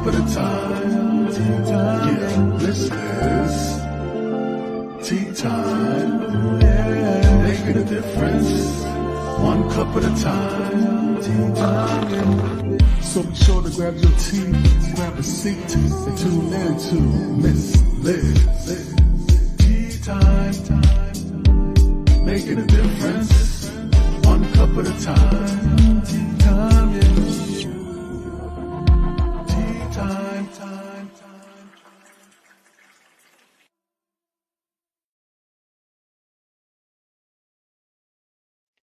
cup at a time. Yeah, this is tea time. Making a difference, one cup at a time. So be sure to grab your tea, grab a seat, and tune in to Miss Liz. Tea time, making a difference, one cup at a time. Tea time, yeah. Tea time, time.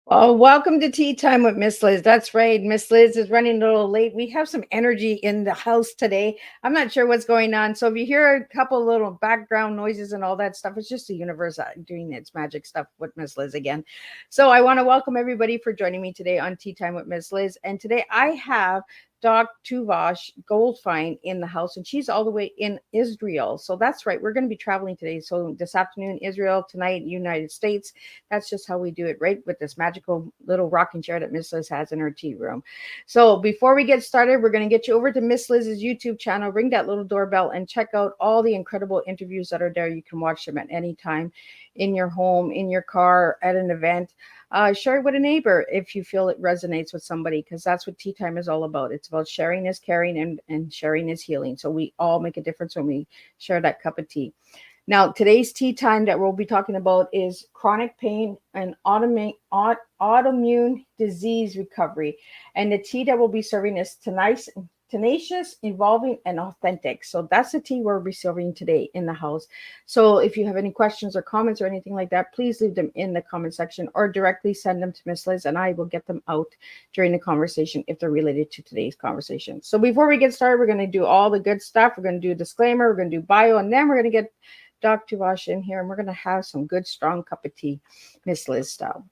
Oh, welcome to Tea Time with Miss Liz. That's right. Miss Liz is running a little late. We have some energy in the house today. I'm not sure what's going on. So if you hear a couple little background noises and all that stuff, it's just the universe doing its magic stuff with Miss Liz again. So I want to welcome everybody for joining me today on Tea Time with Miss Liz. And today I have Doc Tovah Goldfine in the house, and she's all the way in Israel. So that's right. We're going to be traveling today. So this afternoon, Israel, tonight, United States. That's just how we do it, right? With this magical little rocking chair that Miss Liz has in her tea room. So before we get started, we're going to get you over to Miss Liz's YouTube channel, ring that little doorbell, and check out all the incredible interviews that are there. You can watch them at any time in your home, in your car, at an event. Share it with a neighbor if you feel it resonates with somebody, because that's what Tea Time is all about. It's about sharing is caring, and sharing is healing. So we all make a difference when we share that cup of tea. Now, today's tea time that we'll be talking about is chronic pain and autoimmune disease recovery. And the tea that we'll be serving is tenacious, evolving, and authentic. So that's the tea we'll be serving today in the house. So if you have any questions or comments or anything like that, please leave them in the comment section or directly send them to Miss Liz, and I will get them out during the conversation if they're related to today's conversation. So before we get started, we're going to do all the good stuff. We're going to do a disclaimer, we're going to do bio, and then we're going to get Doc Tovah in here, and we're going to have some good, strong cup of tea, Miss Liz style.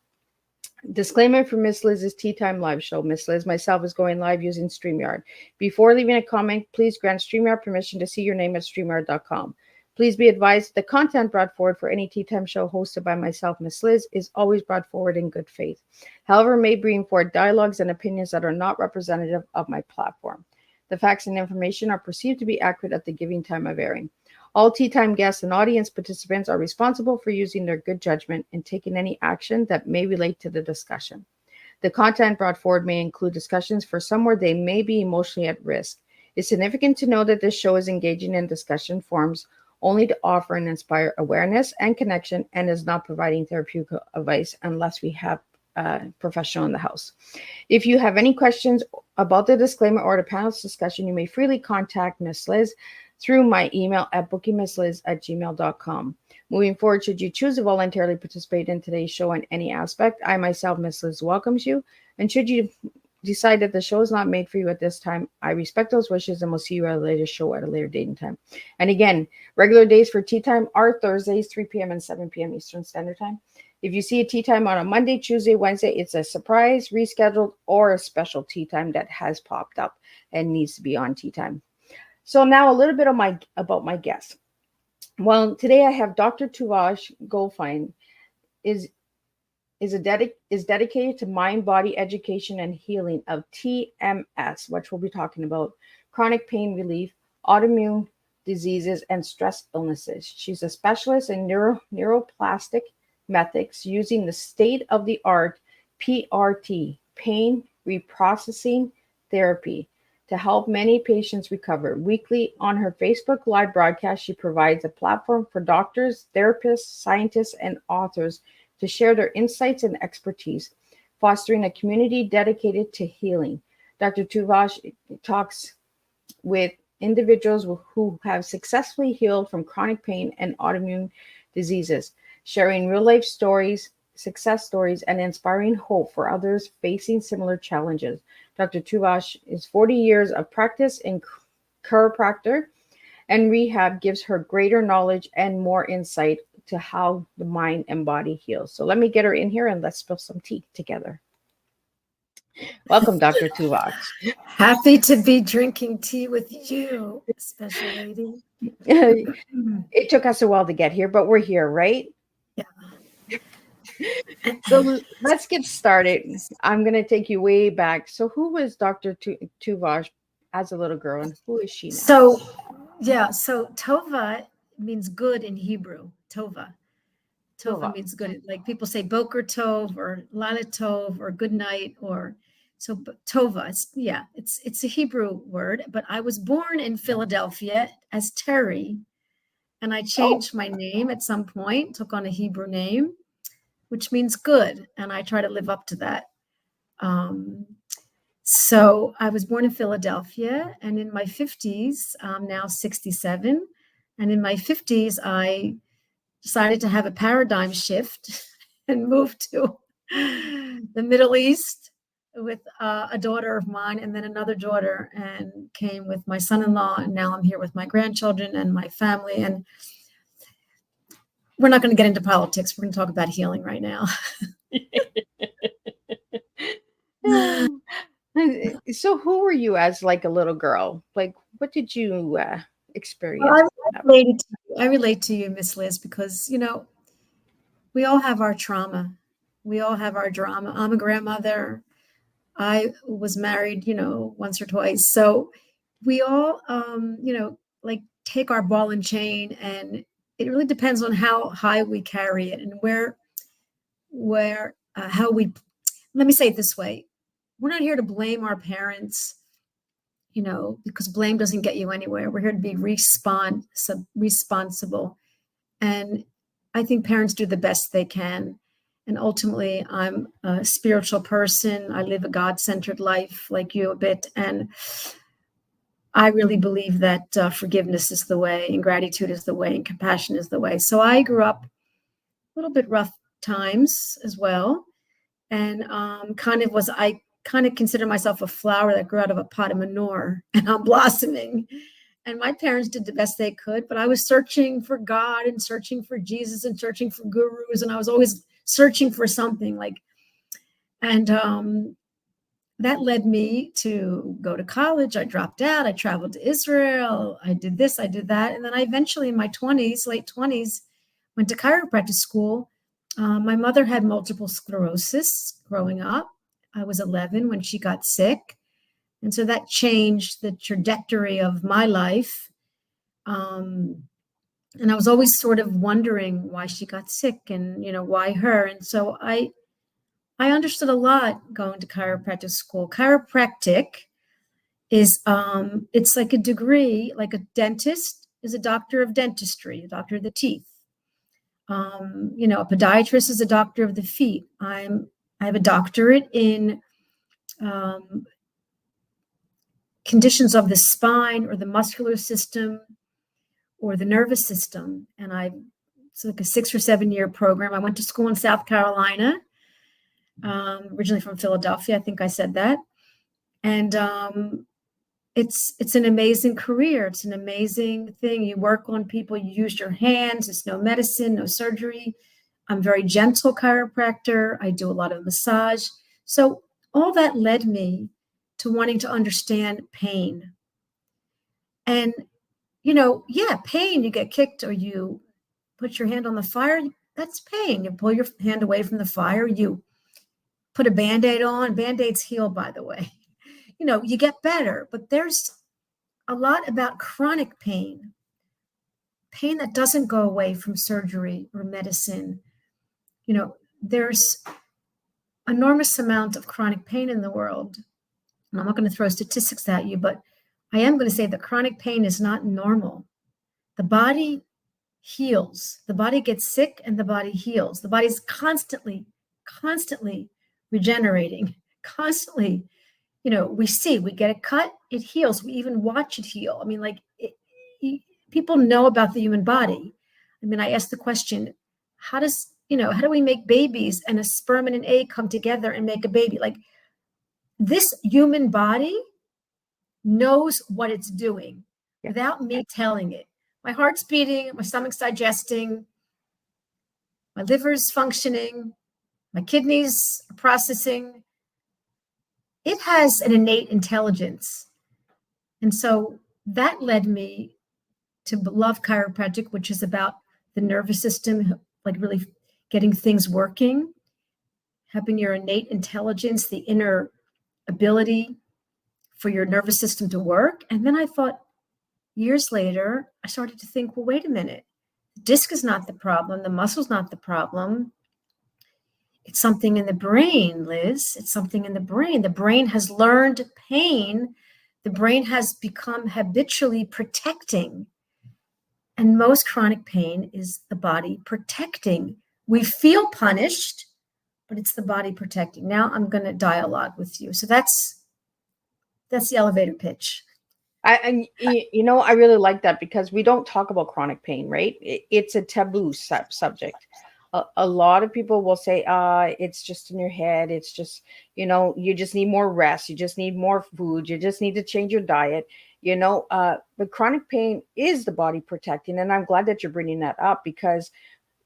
Disclaimer for Miss Liz's Tea Time live show. Miss Liz, myself, is going live using StreamYard. Before leaving a comment, please grant StreamYard permission to see your name at StreamYard.com. Please be advised the content brought forward for any Tea Time show hosted by myself, Miss Liz, is always brought forward in good faith. However, may bring forward dialogues and opinions that are not representative of my platform. The facts and information are perceived to be accurate at the giving time of airing. All Tea Time guests and audience participants are responsible for using their good judgment and taking any action that may relate to the discussion. The content brought forward may include discussions for some where they may be emotionally at risk. It's significant to know that this show is engaging in discussion forums only to offer and inspire awareness and connection, and is not providing therapeutic advice unless we have a professional in the house. If you have any questions about the disclaimer or the panel's discussion, you may freely contact Miss Liz through my email at bookingmissliz@gmail.com. Moving forward, should you choose to voluntarily participate in today's show in any aspect, I myself, Miss Liz, welcomes you. And should you decide that the show is not made for you at this time, I respect those wishes, and we'll see you at a later show at a later date and time. And again, regular days for Tea Time are Thursdays, 3 p.m. and 7 p.m. Eastern Standard Time. If you see a Tea Time on a Monday, Tuesday, Wednesday, it's a surprise, rescheduled, or a special Tea Time that has popped up and needs to be on Tea Time. So now a little bit about my guest. Well, today I have Dr. Tovah Goldfine is dedicated to mind-body education and healing of TMS, which we'll be talking about, chronic pain relief, autoimmune diseases, and stress illnesses. She's a specialist in neuroplastic methods using the state-of-the-art PRT, pain reprocessing therapy, to help many patients recover. Weekly on her Facebook Live broadcast, she provides a platform for doctors, therapists, scientists, and authors to share their insights and expertise, fostering a community dedicated to healing. Dr. Tovah talks with individuals who have successfully healed from chronic pain and autoimmune diseases, sharing real-life stories, success stories, and inspiring hope for others facing similar challenges. Dr. Tovah is 40 years of practice in chiropractor and rehab, gives her greater knowledge and more insight to how the mind and body heals. So let me get her in here and let's spill some tea together. Welcome, Dr. Tovah. Happy to be drinking tea with you, special lady. It took us a while to get here, but we're here, right? Yeah. So let's get started. I'm going to take you way back. So who was Dr. Tovah as a little girl, and who is she now? So, yeah, so Tova means good in Hebrew. Tova. Tova Tovah. means good. Like people say Boker Tov or Lila Tov or good night or so Tova. It's a Hebrew word, but I was born in Philadelphia as Terry, and I Oh, changed my name at some point, took on a Hebrew name, which means good, and I try to live up to that. Um, so I was born in Philadelphia, and in my 50s, I'm now 67, and in my 50s, I decided to have a paradigm shift and move to the Middle East with a daughter of mine and then another daughter, and came with my son-in-law, and now I'm here with my grandchildren and my family. And we're not going to get into politics. We're going to talk about healing right now. So who were you as like a little girl? Like, what did you Well, experience? I relate to you, Miss Liz, because we all have our trauma. We all have our drama. I'm a grandmother. I was married, once or twice. So we all, like take our ball and chain, and it really depends on how high we carry it and how we, let me say it this way. We're not here to blame our parents, because blame doesn't get you anywhere. We're here to be responsible. And I think parents do the best they can. And ultimately, I'm a spiritual person. I live a God-centered life like you a bit. And I really believe that forgiveness is the way, and gratitude is the way, and compassion is the way. So I grew up a little bit rough times as well. And I kind of consider myself a flower that grew out of a pot of manure, and I'm blossoming. And my parents did the best they could, but I was searching for God and searching for Jesus and searching for gurus. And I was always searching for something and that led me to go to college. I dropped out. I traveled to Israel. I did this, I did that. And then I eventually in my 20s, late 20s, went to chiropractic school. My mother had multiple sclerosis growing up. I was 11 when she got sick. And so that changed the trajectory of my life. And I was always sort of wondering why she got sick and, why her. And so I understood a lot going to chiropractic school. Chiropractic is, it's like a degree, like a dentist is a doctor of dentistry, a doctor of the teeth. A podiatrist is a doctor of the feet. I have a doctorate in conditions of the spine or the muscular system or the nervous system. And it's like a 6 or 7 year program. I went to school in South Carolina, originally from Philadelphia. I think I said that. And it's an amazing career. It's an amazing thing. You work on people, you use your hands. It's no medicine, no surgery. I'm very gentle chiropractor. I do a lot of massage. So all that led me to wanting to understand pain. And, pain, you get kicked or you put your hand on the fire, that's pain. You pull your hand away from the fire, you put a Band-Aid on. Band-Aids heal, by the way. You get better, but there's a lot about chronic pain that doesn't go away from surgery or medicine. There's enormous amount of chronic pain in the world. And I'm not going to throw statistics at you, but I am going to say that chronic pain is not normal. The body heals. The body gets sick and the body heals. The body's constantly regenerating, constantly. We get it cut, it heals. We even watch it heal. I mean, people know about the human body. I mean, I asked the question, how do we make babies, and a sperm and an egg come together and make a baby? Like, this human body knows what it's doing without me telling it. My heart's beating, my stomach's digesting, my liver's functioning, my kidneys are processing. It has an innate intelligence. And so that led me to love chiropractic, which is about the nervous system, like really getting things working, having your innate intelligence, the inner ability, for your nervous system to work. And then I thought, years later, I started to think, well, wait a minute. The disc is not the problem. The muscle's not the problem. It's something in the brain, Liz. It's something in the brain. The brain has learned pain. The brain has become habitually protecting. And most chronic pain is the body protecting. We feel punished, but it's the body protecting. Now I'm going to dialogue with you. So that's the elevator pitch. I really like that, because we don't talk about chronic pain, right? It's a taboo subject. A lot of people will say, it's just in your head. It's just, you just need more rest. You just need more food. You just need to change your diet, but chronic pain is the body protecting. And I'm glad that you're bringing that up, because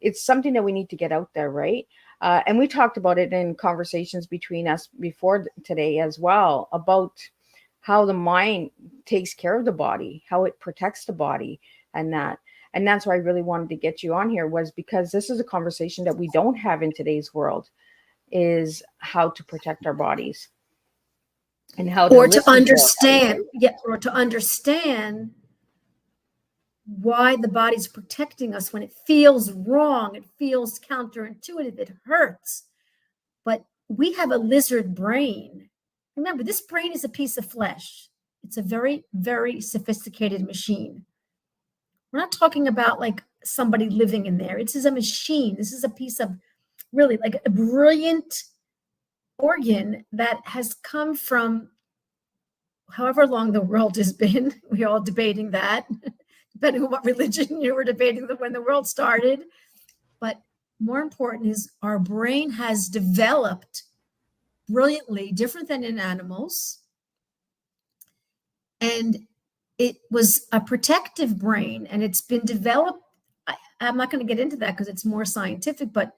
it's something that we need to get out there, right? And we talked about it in conversations between us before today as well, about how the mind takes care of the body, how it protects the body, and that. And that's why I really wanted to get you on here, was because this is a conversation that we don't have in today's world, is how to protect our bodies and how or to understand why the body's protecting us when it feels wrong, it feels counterintuitive, it hurts. But we have a lizard brain. Remember, this brain is a piece of flesh. It's a very, very sophisticated machine. We're not talking about like somebody living in there. This is a machine. This is a piece of really like a brilliant organ that has come from however long the world has been. We're all debating that, depending on what religion you were debating when the world started. But more important is our brain has developed brilliantly, different than in animals. And it was a protective brain, and it's been developed. I'm not going to get into that because it's more scientific, but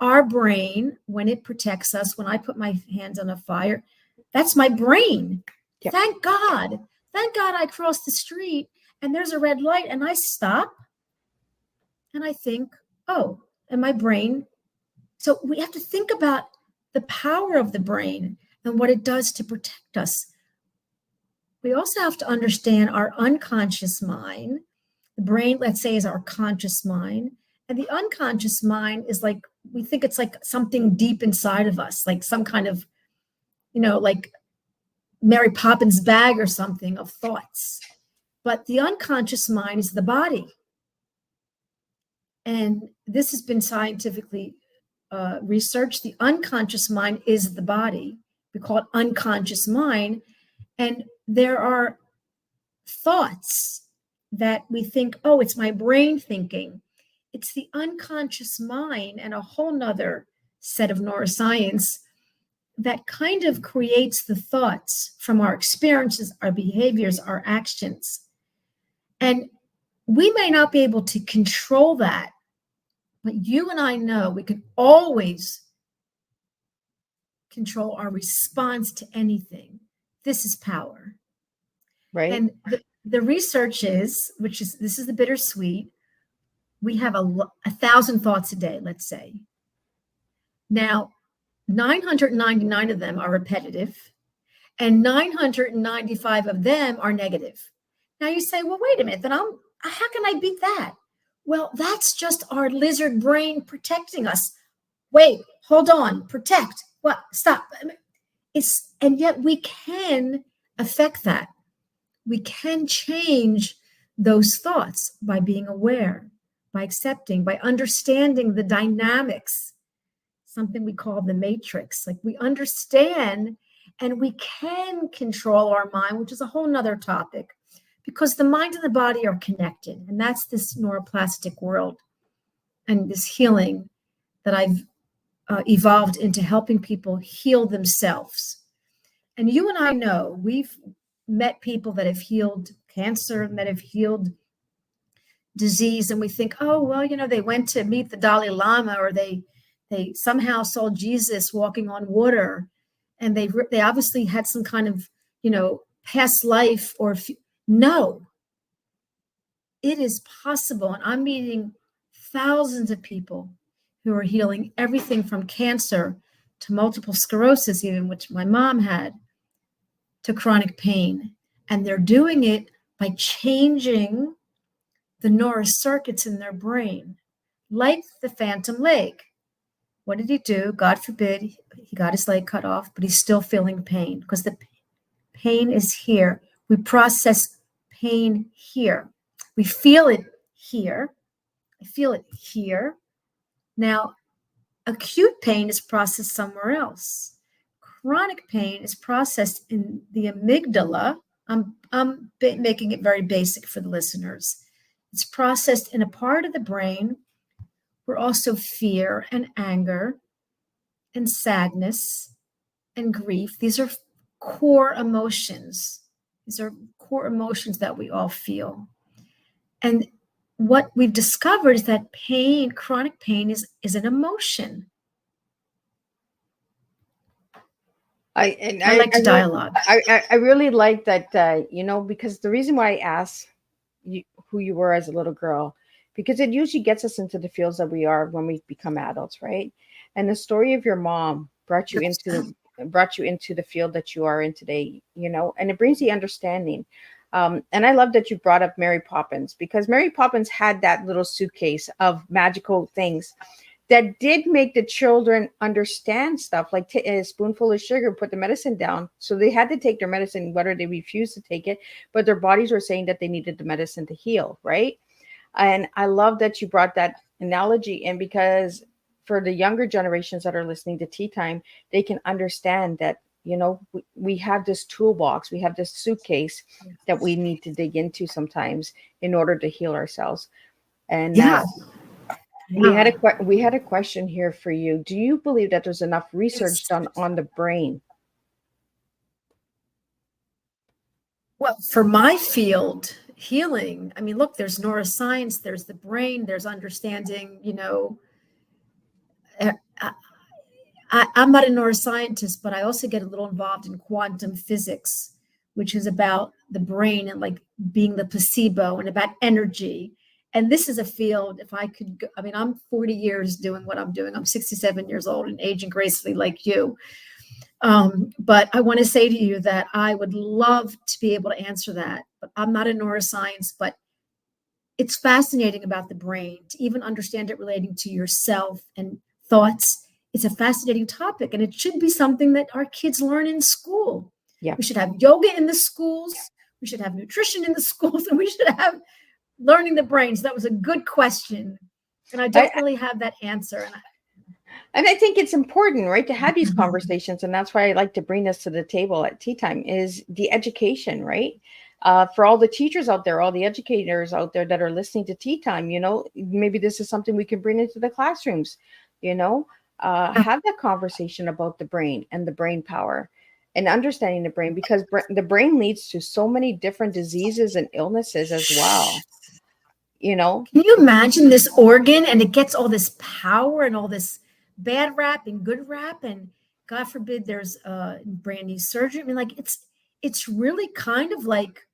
our brain, when it protects us, when I put my hands on a fire, that's my brain. Yep. Thank God I crossed the street and there's a red light and I stop and I think, oh, and my brain. So we have to think about the power of the brain and what it does to protect us. We also have to understand our unconscious mind. The brain, let's say, is our conscious mind. And the unconscious mind is like, we think it's like something deep inside of us, like some kind of, like Mary Poppins bag or something of thoughts. But the unconscious mind is the body. And this has been scientifically researched. The unconscious mind is the body. We call it unconscious mind. And there are thoughts that we think, oh, it's my brain thinking. It's the unconscious mind and a whole nother set of neuroscience that kind of creates the thoughts from our experiences, our behaviors, our actions. And we may not be able to control that, but you and I know we can always control our response to anything. This is power. Right. And the research is, this is the bittersweet. We have 1,000 thoughts a day, let's say. Now, 999 of them are repetitive, and 995 of them are negative. Now you say, well, wait a minute, then how can I beat that? Well, that's just our lizard brain protecting us. Wait, hold on, protect. What? Stop. And yet we can affect that. We can change those thoughts by being aware, by accepting, by understanding the dynamics, something we call the matrix. Like we understand and we can control our mind, which is a whole nother topic, because the mind and the body are connected. And that's this neuroplastic world and this healing that I've evolved into helping people heal themselves. And you and I know we've met people that have healed cancer and that have healed disease. And we think, oh, well, they went to meet the Dalai Lama, or they somehow saw Jesus walking on water. And they obviously had some kind of, past life no, it is possible. And I'm meeting thousands of people who are healing everything from cancer to multiple sclerosis, even which my mom had, to chronic pain. And they're doing it by changing the neurocircuits in their brain, like the phantom leg. What did he do? God forbid, he got his leg cut off, but he's still feeling pain because the pain is here. We process pain here. We feel it here. I feel it here. Now, acute pain is processed somewhere else. Chronic pain is processed in the amygdala. I'm making it very basic for the listeners. It's processed in a part of the brain where also fear and anger and sadness and grief, these are core emotions. These are core emotions that we all feel. And what we've discovered is that pain, chronic pain, is an emotion. I like to dialogue. I really like that, because the reason why I asked you who you were as a little girl, because it usually gets us into the fields that we are when we become adults, right? And the story of your mom brought you into the field that you are in today, and it brings the understanding. And I love that you brought up Mary Poppins, because Mary Poppins had that little suitcase of magical things that did make the children understand stuff, like a spoonful of sugar, put the medicine down. So they had to take their medicine, whether they refused to take it, but their bodies were saying that they needed the medicine to heal, right? And I love that you brought that analogy in, because for the younger generations that are listening to Tea Time, they can understand that, we have this toolbox, we have this suitcase that we need to dig into sometimes in order to heal ourselves. And we had a question here for you. Do you believe that there's enough research done on the brain? Well, for my field, healing, I mean, look, there's neuroscience, there's the brain, there's understanding, I'm not a neuroscientist, but I also get a little involved in quantum physics, which is about the brain and like being the placebo and about energy. And this is a field, if I could go, I'm 40 years doing what I'm doing. I'm 67 years old and aging gracefully like you. But I want to say to you that I would love to be able to answer that, but I'm not a neuroscience, but it's fascinating about the brain to even understand it relating to yourself and thoughts. It's a fascinating topic, and it should be something that our kids learn in school. Yeah. We should have yoga in the schools. We should have nutrition in the schools, and we should have learning the brains. That was a good question. And I don't really have that answer. And I think it's important, right, to have these conversations. And that's why I like to bring this to the table at Tea Time, is the education, right? For all the teachers out there, all the educators out there that are listening to Tea Time, maybe this is something we can bring into the classrooms, have that conversation about the brain and the brain power and understanding the brain, because the brain leads to so many different diseases and illnesses as well. Can you imagine this organ, and it gets all this power and all this bad rap and good rap, and God forbid there's brain knee surgery. It's really kind of like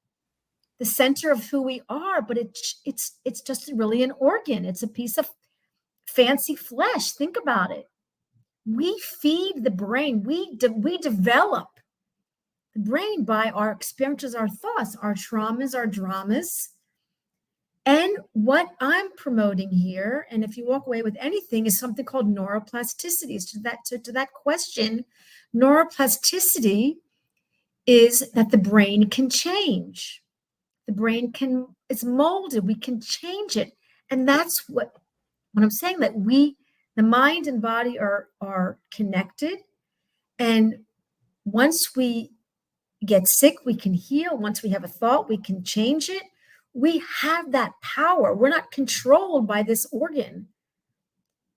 the center of who we are, but it's just really an organ. It's a piece of fancy flesh. Think about it. We feed the brain. We develop the brain by our experiences, our thoughts, our traumas, our dramas. And what I'm promoting here, and if you walk away with anything, is something called neuroplasticity. To that question, neuroplasticity is that the brain can change. The brain it's molded. We can change it. And that's what I'm saying, that the mind and body are connected. And once we get sick, we can heal. Once we have a thought, we can change it. We have that power. We're not controlled by this organ.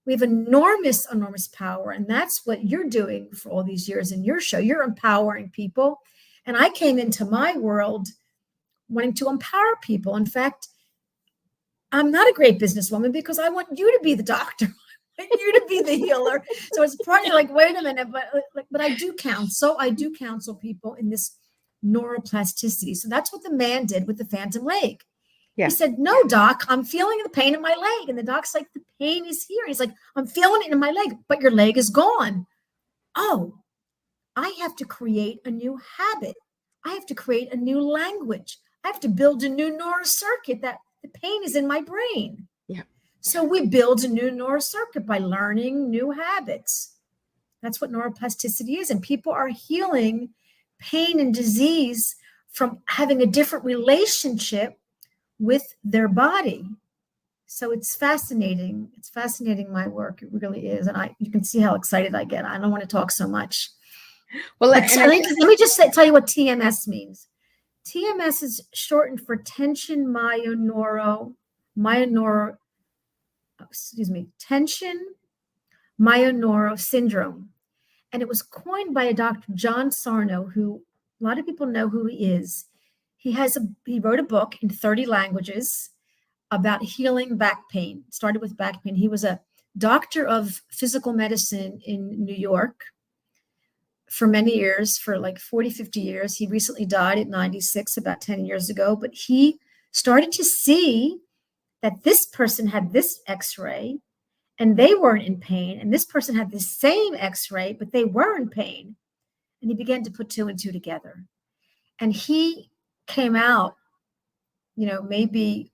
We have enormous, enormous power. And that's what you're doing for all these years in your show. You're empowering people. And I came into my world wanting to empower people. In fact, I'm not a great businesswoman because I want you to be the doctor. I want you to be the healer. So it's partly like, wait a minute, but I do counsel. I do counsel people in this neuroplasticity. So that's what the man did with the phantom leg. Yeah. He said, no, doc, I'm feeling the pain in my leg. And the doc's like, the pain is here. He's like, I'm feeling it in my leg, but your leg is gone. Oh, I have to create a new habit. I have to create a new language. I have to build a new neural circuit that the pain is in my brain. Yeah. So we build a new neural circuit by learning new habits. That's what neuroplasticity is. And people are healing pain and disease from having a different relationship with their body. So it's fascinating. It's fascinating, my work. It really is. And you can see how excited I get. I don't want to talk so much. Well, Let me just tell you what TMS means. TMS is shortened for tension tension myoneural syndrome. And it was coined by a Dr. John Sarno, who a lot of people know who he is. He wrote a book in 30 languages about healing back pain. It started with back pain. He was a doctor of physical medicine in New York for many years, for like 40, 50 years. He recently died at 96, about 10 years ago. But he started to see that this person had this x-ray and they weren't in pain. And this person had the same x-ray, but they were in pain. And he began to put 2 and 2 together. And he came out, maybe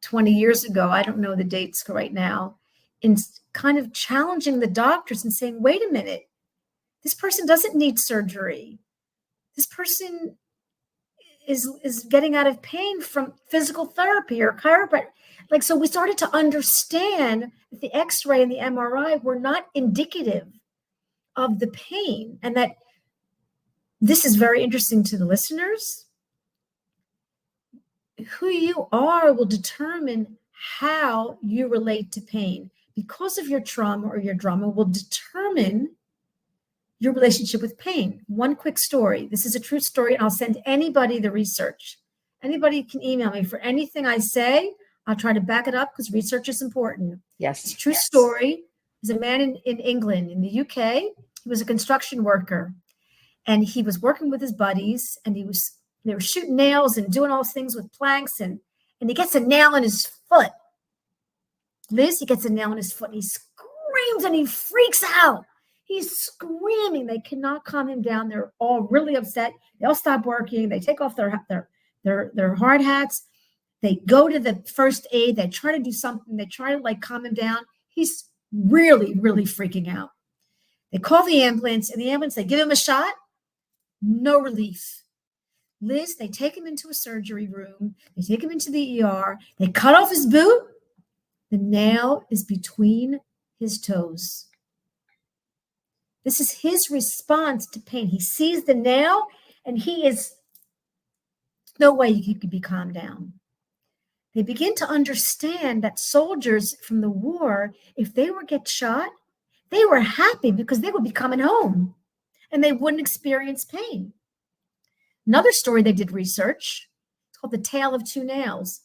20 years ago, I don't know the dates right now, in kind of challenging the doctors and saying, wait a minute, this person doesn't need surgery. This person is getting out of pain from physical therapy or chiropractic. So we started to understand that the x-ray and the MRI were not indicative of the pain, and that this is very interesting to the listeners. Who you are will determine how you relate to pain. Because of your trauma or your drama will determine your relationship with pain. One quick story. This is a true story, and I'll send anybody the research. Anybody can email me for anything I say. I'll try to back it up because research is important. Yes. It's a true story. There's a man in England, in the UK. He was a construction worker, and he was working with his buddies, and they were shooting nails and doing all those things with planks, and he gets a nail in his foot. Liz, he gets a nail in his foot, and he screams and he freaks out. He's screaming. They cannot calm him down. They're all really upset. They all stop working. They take off their hard hats. They go to the first aid. They try to do something. They try to calm him down. He's really, really freaking out. They call the ambulance, and the ambulance, they give him a shot. No relief. Liz, they take him into a surgery room. They take him into the ER. They cut off his boot. The nail is between his toes. This is his response to pain. He sees the nail, and no way he could be calmed down. They begin to understand that soldiers from the war, if they were get shot, they were happy because they would be coming home and they wouldn't experience pain. Another story, they did research. It's called The Tale of Two Nails.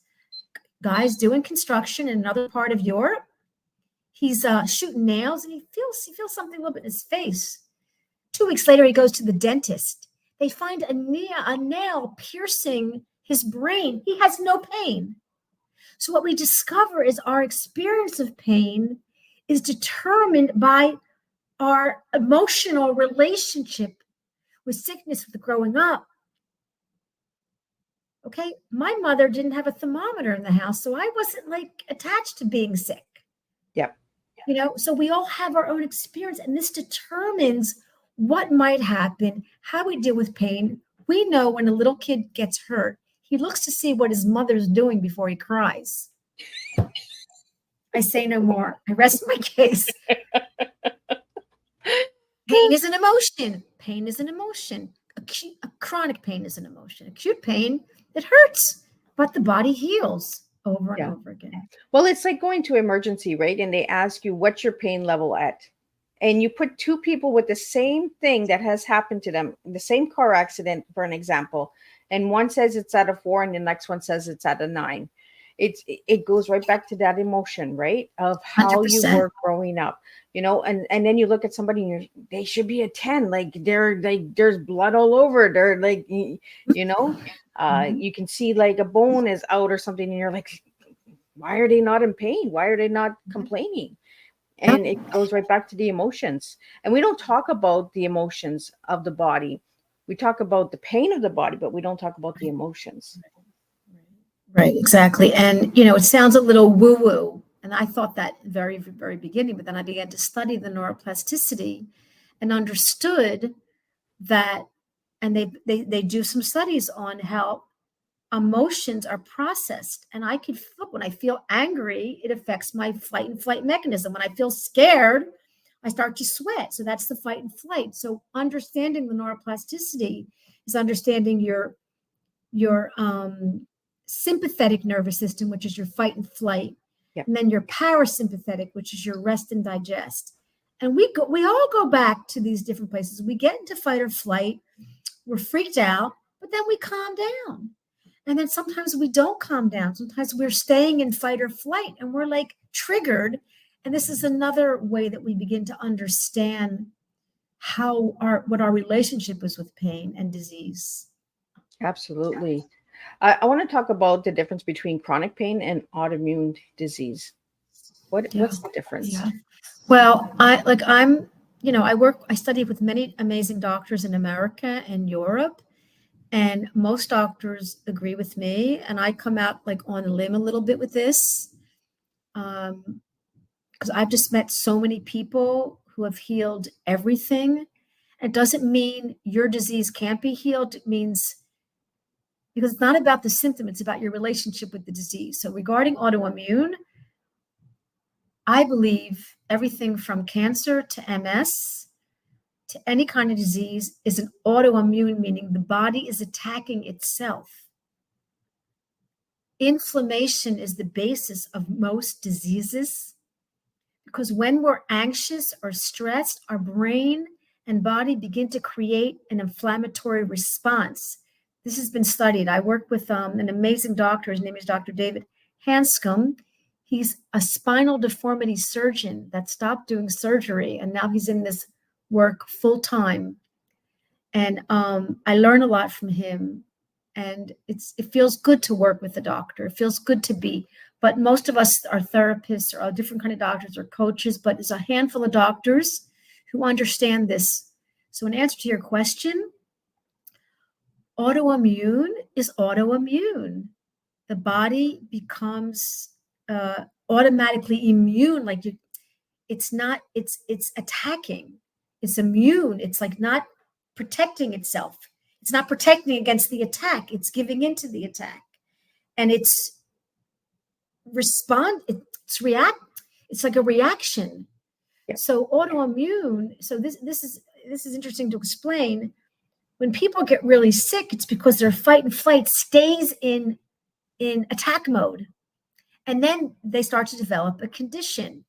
Guys doing construction in another part of Europe. He's shooting nails, and he feels something a little bit in his face. 2 weeks later, he goes to the dentist. They find a nail piercing his brain. He has no pain. So what we discover is our experience of pain is determined by our emotional relationship with sickness, with growing up. Okay, my mother didn't have a thermometer in the house, so I wasn't attached to being sick. Yep. So we all have our own experience, and this determines what might happen, how we deal with pain. We know when a little kid gets hurt, he looks to see what his mother's doing before he cries. I say no more. I rest my case. Pain is an emotion. Pain is an emotion. Chronic pain is an emotion. Acute pain, it hurts, but the body heals over and over again. Well, it's like going to emergency, right? And they ask you, what's your pain level at? And you put 2 people with the same thing that has happened to them, the same car accident, for an example, and one says it's at a 4 and the next one says it's at a 9. It goes right back to that emotion, right? Of how 100%. You were growing up, and then you look at somebody and they should be a 10, there's blood all over. They're you can see a bone is out or something, and you're like, why are they not in pain? Why are they not complaining? And it goes right back to the emotions. And we don't talk about the emotions of the body We talk about the pain of the body, but we don't talk about the emotions. Right, exactly. And, it sounds a little woo-woo. And I thought that very, very beginning, but then I began to study the neuroplasticity and understood that, and they do some studies on how emotions are processed. And I could feel, when I feel angry, it affects my fight and flight mechanism. When I feel scared, I start to sweat. So that's the fight and flight. So understanding the neuroplasticity is understanding your sympathetic nervous system, which is your fight and flight, Yep. and then your parasympathetic, which is your rest and digest. And we all go back to these different places. We get into fight or flight, we're freaked out, but then we calm down. And then sometimes we don't calm down. Sometimes we're staying in fight or flight and we're like triggered. And this is another way that we begin to understand what our relationship is with pain and disease. Absolutely. I want to talk about the difference between chronic pain and autoimmune disease. What's the difference? Yeah. Well, I study with many amazing doctors in America and Europe, and most doctors agree with me. And I come out like on a limb a little bit with this, because I've just met so many people who have healed everything. It doesn't mean your disease can't be healed. It means, because it's not about the symptom, it's about your relationship with the disease. So regarding autoimmune, I believe everything from cancer to MS to any kind of disease is an autoimmune, meaning the body is attacking itself. Inflammation is the basis of most diseases, because when we're anxious or stressed, our brain and body begin to create an inflammatory response. This has been studied. I work with an amazing doctor. His name is Dr. David Hanscom. He's a spinal deformity surgeon that stopped doing surgery, and now he's in this work full time. And I learn a lot from him, and it feels good to work with a doctor. It feels good to be. But most of us are therapists or are different kind of doctors or coaches, but there's a handful of doctors who understand this. So in answer to your question, autoimmune is autoimmune. The body becomes automatically immune. It's attacking. It's immune. It's like not protecting itself. It's not protecting against the attack. It's giving into the attack. And it's like a reaction. Yeah. So autoimmune, so this is interesting to explain. When people get really sick, it's because their fight and flight stays in attack mode. And then they start to develop a condition,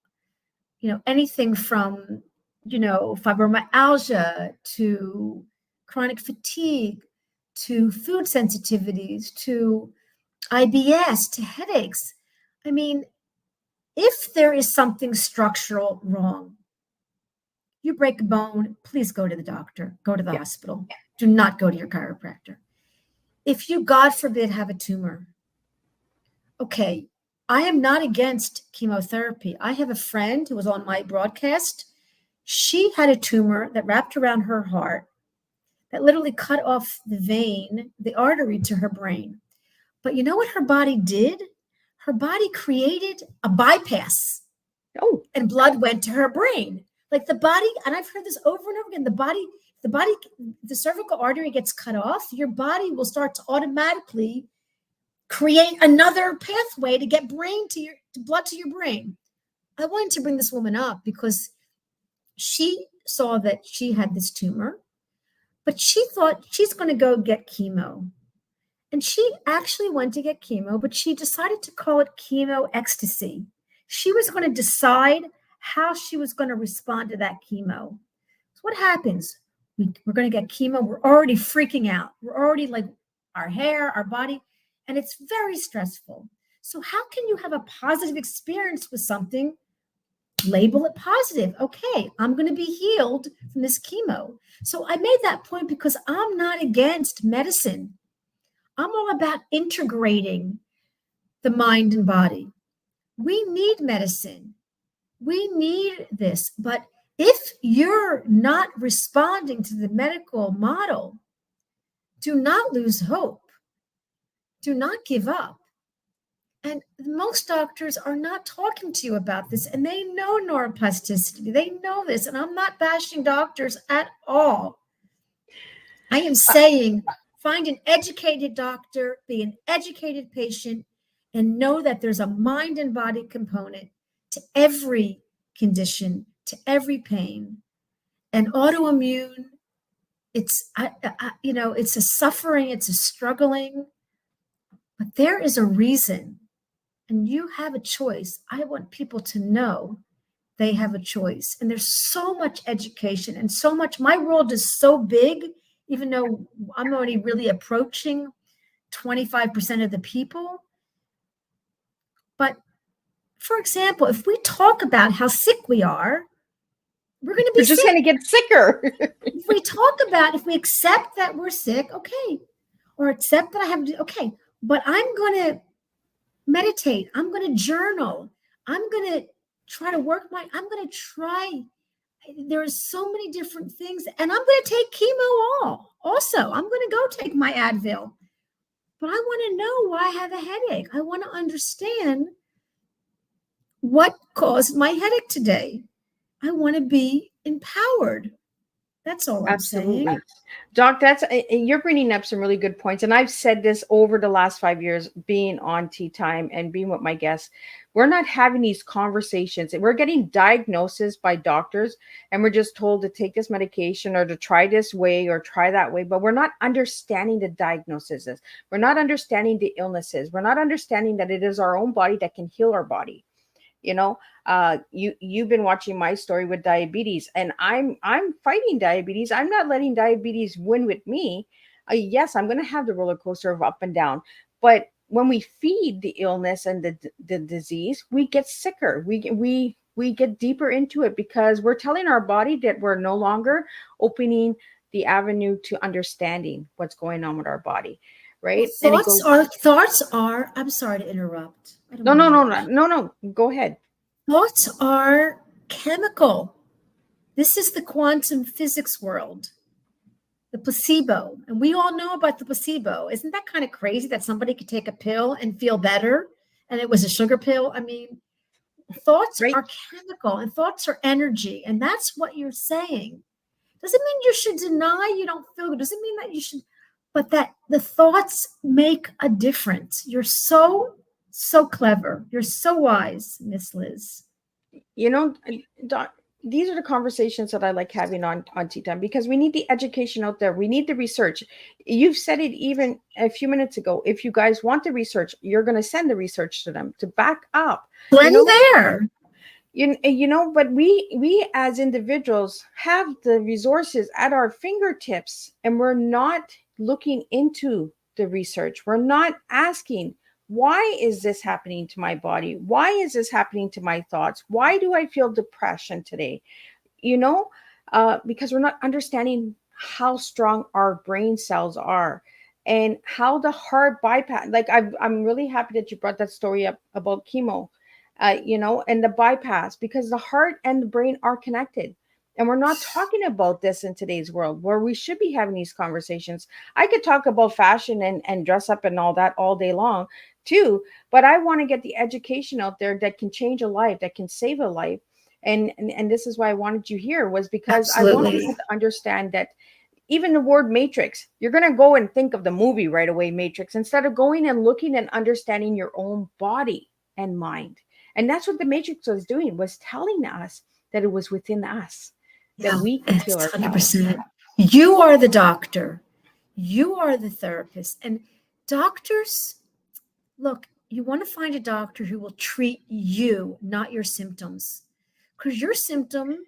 anything from, fibromyalgia to chronic fatigue, to food sensitivities, to IBS, to headaches. I mean, if there is something structural wrong, you break a bone, please go to the doctor, go to the hospital. Do not go to your chiropractor. If you, God forbid, have a tumor, okay, I am not against chemotherapy. I have a friend who was on my broadcast. She had a tumor that wrapped around her heart that literally cut off the vein, the artery to her brain. But you know what her body did? Her body created a bypass. Oh, and blood went to her brain. Like the body, and I've heard this over and over again, the cervical artery gets cut off, your body will start to automatically create another pathway to get blood to your brain. I wanted to bring this woman up because she saw that she had this tumor, but she thought she's going to go get chemo. And she actually went to get chemo, but she decided to call it chemo ecstasy. She was going to decide how she was going to respond to that chemo. So what happens? We're going to get chemo. We're already freaking out. We're already like our hair, our body, and it's very stressful. So how can you have a positive experience with something? Label it positive. Okay, I'm going to be healed from this chemo. So I made that point because I'm not against medicine. I'm all about integrating the mind and body. We need medicine. We need this. But if you're not responding to the medical model, do not lose hope. Do not give up. And most doctors are not talking to you about this, and they know neuroplasticity. They know this, and I'm not bashing doctors at all. I am saying find an educated doctor, be an educated patient, and know that there's a mind and body component to every condition, to every pain. And autoimmune, it's it's a suffering, it's a struggling, but there is a reason, and you have a choice. I want people to know they have a choice, and there's so much education and so much. My world is so big, even though I'm already really approaching 25% of the people. But for example, if we talk about how sick we are, we're going to be We're just sick. going to get sicker. If we accept that we're sick, okay, or accept that I have, okay, but I'm going to meditate. I'm going to journal. I'm going to try to I'm going to try. There are so many different things, and I'm going to take chemo also. I'm going to go take my Advil, but I want to know why I have a headache. I want to understand what caused my headache today. I want to be empowered. That's all I'm saying. Doc, you're bringing up some really good points. And I've said this over the last 5 years, being on Teatime and being with my guests. We're not having these conversations. We're getting diagnoses by doctors, and we're just told to take this medication or to try this way or try that way. But we're not understanding the diagnoses. We're not understanding the illnesses. We're not understanding that it is our own body that can heal our body. You've been watching my story with diabetes, and I'm fighting diabetes. I'm not letting diabetes win with me. Yes, I'm going to have the roller coaster of up and down, but when we feed the illness and the disease, we get sicker. We get deeper into it because we're telling our body that we're no longer opening the avenue to understanding what's going on with our body. Right? Thoughts are, I'm sorry to interrupt. No. Go ahead. Thoughts are chemical. This is the quantum physics world, the placebo. And we all know about the placebo. Isn't that kind of crazy that somebody could take a pill and feel better? And it was a sugar pill. I mean, thoughts are chemical, and thoughts are energy. And that's what you're saying. Doesn't mean you should deny you don't feel good. Doesn't mean that you should, but that the thoughts make a difference. You're so clever. You're so wise, Miss Liz. Doc, these are the conversations that I like having on Teatime, because we need the education out there. We need the research. You've said it even a few minutes ago. If you guys want the research, you're going to send the research to them to back up. Plenty there. But we as individuals have the resources at our fingertips, and we're not looking into the research. We're not asking, why is this happening to my body? Why is this happening to my thoughts? Why do I feel depression today? Because we're not understanding how strong our brain cells are and how the heart bypass. Like I'm really happy that you brought that story up about chemo, and the bypass, because the heart and the brain are connected. And we're not talking about this in today's world, where we should be having these conversations. I could talk about fashion and dress up and all that all day long too, but I want to get the education out there that can change a life, that can save a life. And this is why I wanted you here, was because I want people to understand that even the word matrix, you're going to go and think of the movie right away, Matrix, instead of going and looking and understanding your own body and mind. And that's what the Matrix was doing, was telling us that it was within us. That we can heal ourselves. 100%. You are the doctor. You are the therapist. And doctors, look, you want to find a doctor who will treat you, not your symptoms. Because your symptom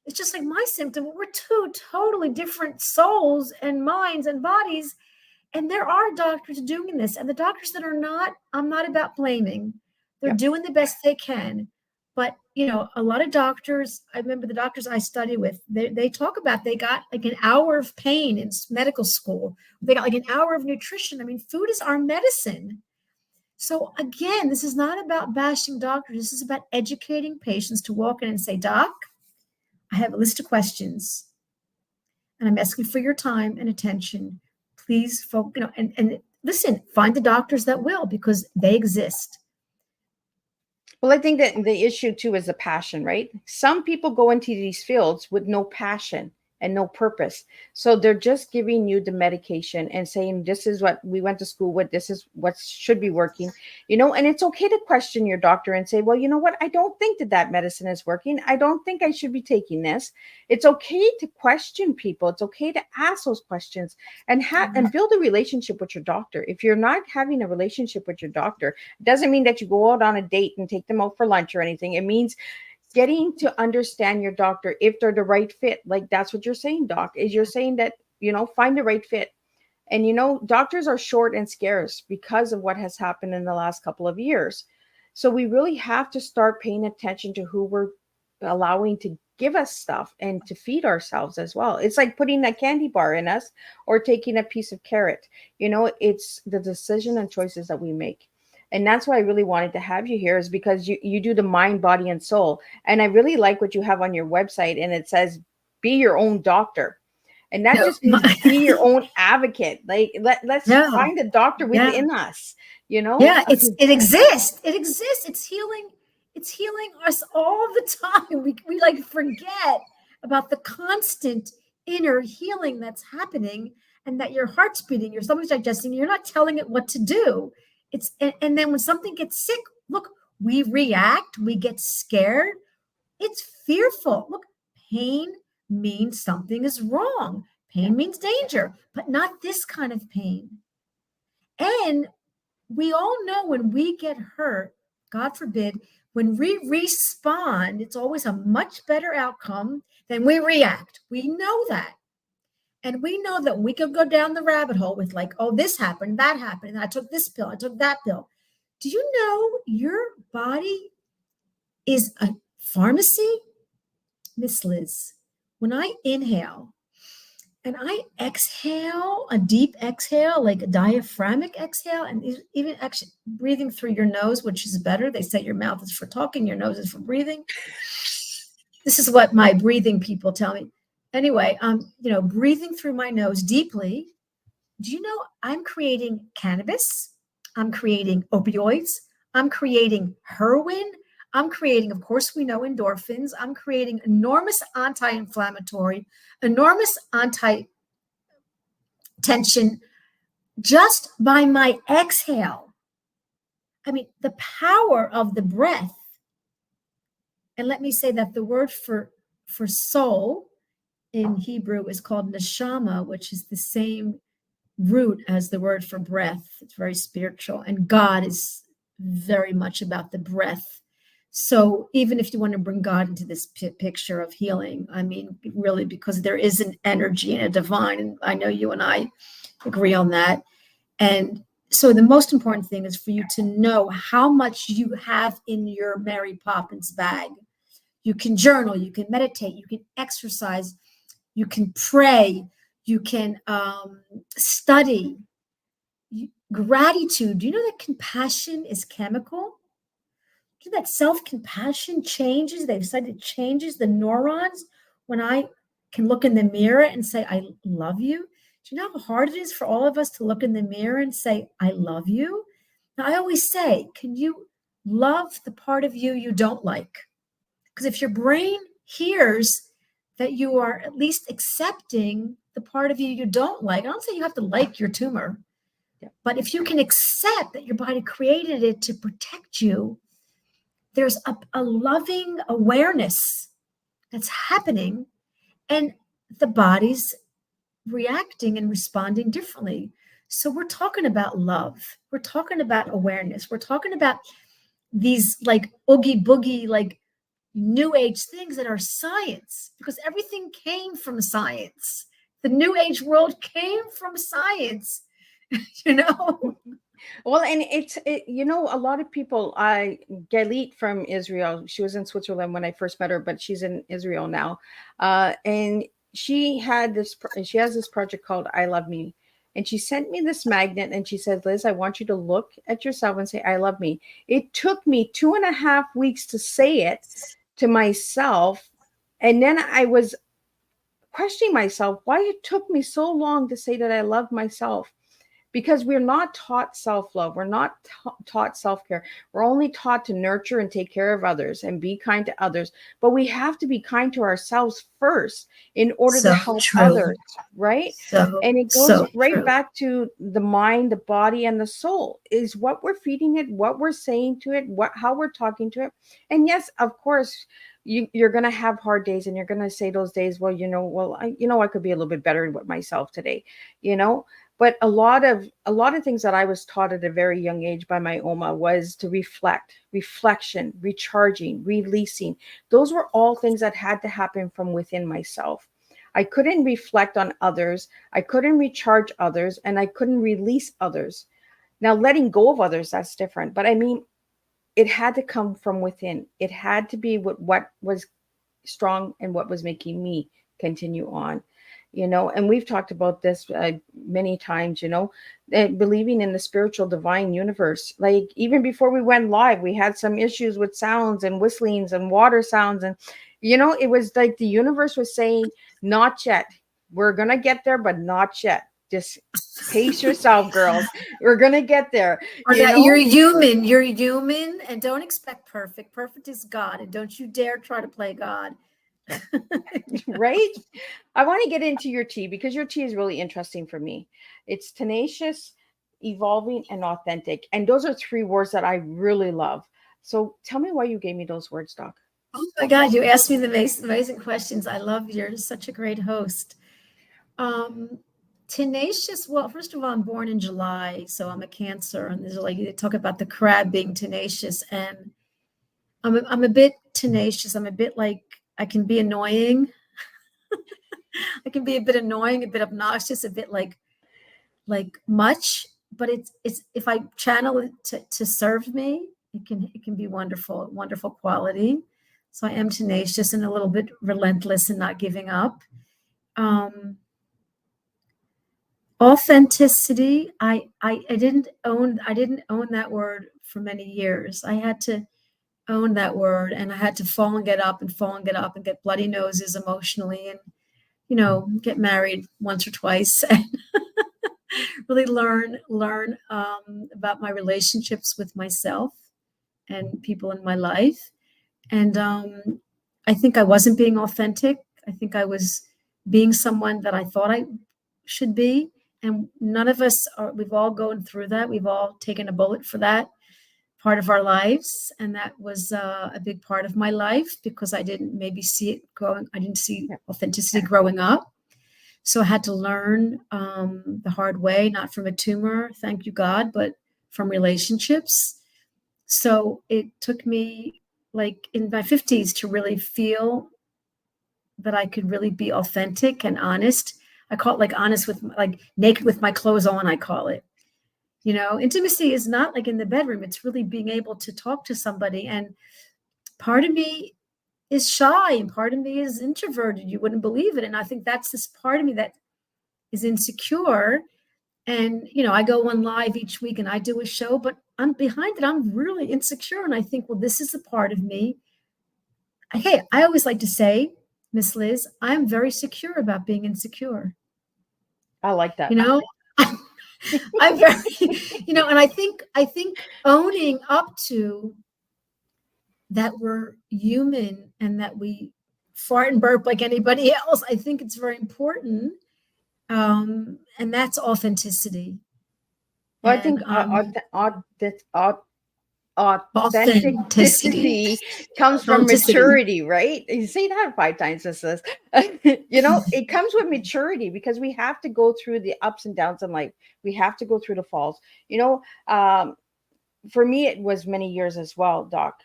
is just like my symptom. We're two totally different souls and minds and bodies. And there are doctors doing this. And the doctors that are not, I'm not about blaming. They're doing the best they can. But, a lot of doctors, I remember the doctors I study with, they talk about they got like an hour of pain in medical school. They got like an hour of nutrition. I mean, food is our medicine. So again, this is not about bashing doctors. This is about educating patients to walk in and say, Doc, I have a list of questions, and I'm asking for your time and attention. please, and listen, find the doctors that will, because they exist. Well, I think that the issue too is the passion, right? Some people go into these fields with no passion and no purpose. So they're just giving you the medication and saying, this is what we went to school with, this is what should be working, and it's okay to question your doctor and say, well, you know what? I don't think that medicine is working. I don't think I should be taking this. It's okay to question people. It's okay to ask those questions and and build a relationship with your doctor. If you're not having a relationship with your doctor, doesn't mean that you go out on a date and take them out for lunch or anything. It means getting to understand your doctor, if they're the right fit. Like that's what you're saying, Doc, is you're saying that, find the right fit. And, doctors are short and scarce because of what has happened in the last couple of years. So we really have to start paying attention to who we're allowing to give us stuff and to feed ourselves as well. It's like putting a candy bar in us or taking a piece of carrot. It's the decision and choices that we make. And that's why I really wanted to have you here, is because you do the mind, body, and soul. And I really like what you have on your website, and it says, be your own doctor. And that just means be your own advocate. Like let's find a doctor within us, Yeah, it exists. It exists. It's healing. It's healing us all the time. We like forget about the constant inner healing that's happening, and that your heart's beating, your stomach's digesting, you're not telling it what to do. And then when something gets sick, look, we react, we get scared. It's fearful. Look, pain means something is wrong. Pain means danger, but not this kind of pain. And we all know when we get hurt, God forbid, when we respond, it's always a much better outcome than we react. We know that. And we know that we could go down the rabbit hole with like, oh, this happened, that happened, and I took this pill, I took that pill. Do you know your body is a pharmacy? Miss Liz, when I inhale and I exhale, a deep exhale, like a diaphragmic exhale, and even actually breathing through your nose, which is better. They say your mouth is for talking, your nose is for breathing. This is what my breathing people tell me. Anyway, breathing through my nose deeply. Do you know I'm creating cannabis? I'm creating opioids. I'm creating heroin. I'm creating, of course, we know endorphins. I'm creating enormous anti-inflammatory, enormous anti-tension just by my exhale. I mean, the power of the breath. And let me say that the word for soul in Hebrew is called neshama, which is the same root as the word for breath. It's very spiritual, and God is very much about the breath. So even if you want to bring God into this picture of healing, I mean, really, because there is an energy and a divine, and I know you and I agree on that. And so the most important thing is for you to know how much you have in your Mary Poppins bag. You can journal, you can meditate, you can exercise, you can pray, you can study. Gratitude. Do you know that compassion is chemical? Do you know that self-compassion changes? They've said it changes the neurons when I can look in the mirror and say, I love you. Do you know how hard it is for all of us to look in the mirror and say, I love you? Now, I always say, can you love the part of you you don't like? Because if your brain hears that you are at least accepting the part of you don't like, I don't say you have to like your tumor, but if you can accept that your body created it to protect you, there's a loving awareness that's happening, and the body's reacting and responding differently. So we're talking about love. We're talking about awareness. We're talking about these like oogie boogie, like new age things that are science, because everything came from science. The new age world came from science, Well, and a lot of people, Galit from Israel, she was in Switzerland when I first met her, but she's in Israel now. And she has this project called I Love Me. And she sent me this magnet and she said, Liz, I want you to look at yourself and say, I love me. It took me 2.5 weeks to say it to myself. And then I was questioning myself why it took me so long to say that I love myself, because we're not taught self-love. We're not taught self-care. We're only taught to nurture and take care of others and be kind to others. But we have to be kind to ourselves first in order to So help true. others, right? So, And it goes so right true. back to the mind, the body, and the soul. Is what we're feeding it, what we're saying to it, how we're talking to it. And yes, of course, you're going to have hard days, and you're going to say those days, well, I could be a little bit better with myself today, you know. But a lot of things that I was taught at a very young age by my Oma was to reflection, recharging, releasing. Those were all things that had to happen from within myself. I couldn't reflect on others, I couldn't recharge others, and I couldn't release others. Now, letting go of others, that's different. But I mean, it had to come from within. It had to be what was strong and what was making me continue on, and we've talked about this many times, believing in the spiritual divine universe. Like, even before we went live, we had some issues with sounds and whistlings and water sounds, and it was like the universe was saying, not yet, we're gonna get there, but not yet, just pace yourself, girls, we're gonna get there, Or that you're human, and don't expect perfect. Perfect is God, and don't you dare try to play God. right? I want to get into your tea, because your tea is really interesting for me. It's tenacious, evolving, and authentic. And those are three words that I really love. So tell me why you gave me those words, Doc. Oh my God, you asked me the amazing questions. I love you're such a great host. Tenacious. Well, first of all, I'm born in July, so I'm a Cancer, and there's like they talk about the crab being tenacious, and I'm a bit tenacious. I'm a bit like I can be annoying. I can be a bit annoying, a bit obnoxious, a bit like much, but it's if I channel it to serve me, it can be wonderful quality. So I am tenacious and a little bit relentless and not giving up. Authenticity. I didn't own that word for many years. I had to own that word, and I had to fall and get up and fall and get up and get bloody noses emotionally, and get married once or twice and really learn about my relationships with myself and people in my life. And I think I wasn't being authentic. I think I was being someone that I thought I should be. And none of us are, we've all gone through that. We've all taken a bullet for that part of our lives. And that was a big part of my life, because I didn't maybe see it growing. I didn't see authenticity growing up. So I had to learn the hard way, not from a tumor, thank you God, but from relationships. So it took me like in my 50s to really feel that I could really be authentic and honest. I call it like honest with, like naked with my clothes on, I call it. Intimacy is not like in the bedroom. It's really being able to talk to somebody. And part of me is shy and part of me is introverted. You wouldn't believe it. And I think that's this part of me that is insecure. And, I go on live each week and I do a show, but I'm behind it. I'm really insecure. And I think, well, this is a part of me. Hey, I always like to say, Miss Liz, I'm very secure about being insecure. I like that. I'm very, and I think owning up to that we're human and that we fart and burp like anybody else, I think it's very important. And that's authenticity. Well, I think authenticity comes from maturity, right? You say that 5 times, Liz. It comes with maturity, because we have to go through the ups and downs in life. We have to go through the falls. For me, it was many years as well, Doc,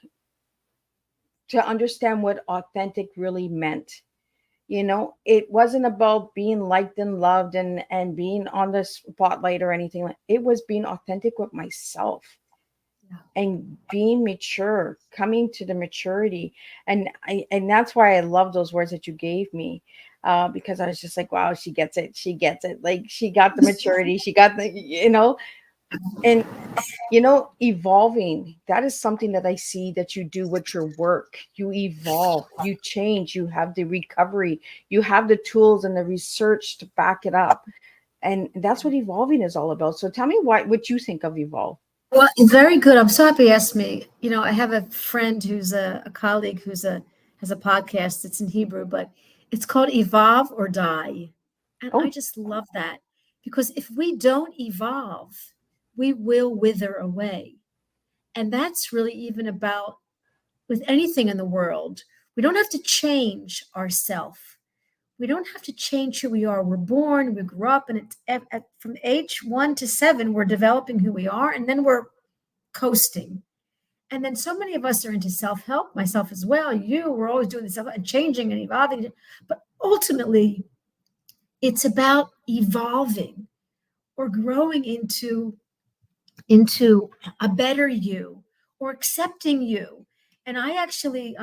to understand what authentic really meant. It wasn't about being liked and loved and being on the spotlight or anything like. It was being authentic with myself. And being mature, coming to the maturity. And that's why I love those words that you gave me, because I was just like, wow, she gets it. Like, she got the maturity. She got the, And evolving, that is something that I see that you do with your work. You evolve, you change, you have the recovery, you have the tools and the research to back it up. And that's what evolving is all about. So tell me what you think of evolve. Well, very good. I'm so happy you asked me. I have a friend who's a colleague who's has a podcast. It's in Hebrew, but it's called Evolve or Die. And I Oh, just love that because if we don't evolve, we will wither away. And that's really even about with anything in the world. We don't have to change ourselves. We don't have to change who we are. We're born, we grew up, and from age 1 to 7, we're developing who we are, and then we're coasting. And then so many of us are into self-help, myself as well. We're always doing this and changing and evolving. But ultimately, it's about evolving or growing into a better you or accepting you. And I actually,